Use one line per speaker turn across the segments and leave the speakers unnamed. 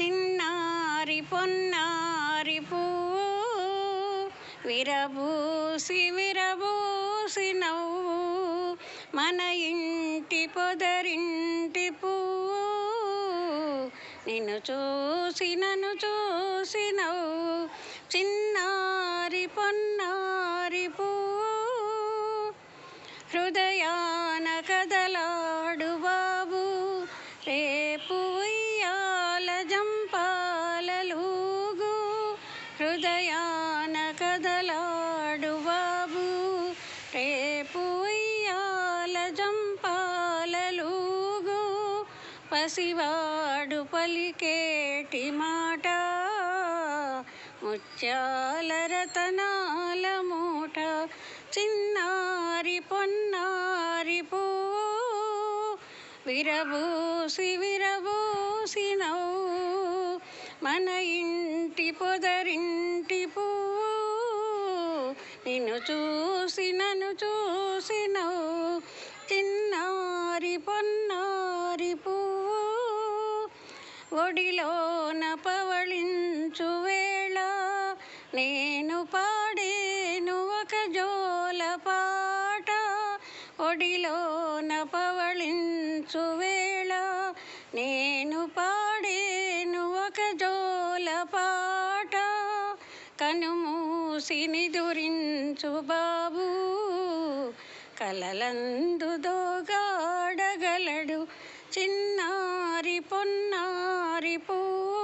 చిన్నారి పొన్నారి పువ్వు విరబూసి విరబూసి నవ్వు మన ఇంటి పొదరింటి పువ్వు నిన్ను చూసి నన్ను చూసి నవ్వు చిన్నారి పొన్నారి పువ్వు హృదయాన కదలాడు బాబు రేపు ఉయ్యాల జంపాలలూగు హృదయాన కదలాడు బాబు రేపు ఉయ్యాల జంపాలలూగు పసివాడు పలికేటి మాట ముత్యాల రతనాల మూట చిన్నారి పొన్నారి పువ్వు విరబూసి విరబూసి నవ్వు మన ఇంటి పొదరింటి పువ్వు నిన్ను చూసి నన్ను చూసి నవ్వు చిన్నారి పొన్నారి పువ్వు ఒడిలోన పవళించు వేళ నేను పాడేను ఒక జోల పాట ఒడిలోన పవళించు వేళ నేను పాడేను ఒక జోల పాట కనుమూసి నిదురించు బాబు కలలందు దోగాడగలడు చిన్నారి పొన్నారి పువ్వు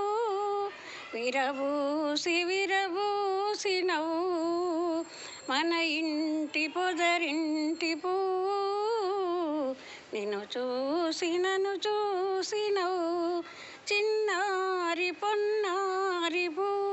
విరబూసి విరబూసి నవ్వు మన ఇంటి పొదరింటి పువ్వు నిన్ను చూసి నన్ను చూసి నవ్వు చిన్నారి పొన్నారి పువ్వు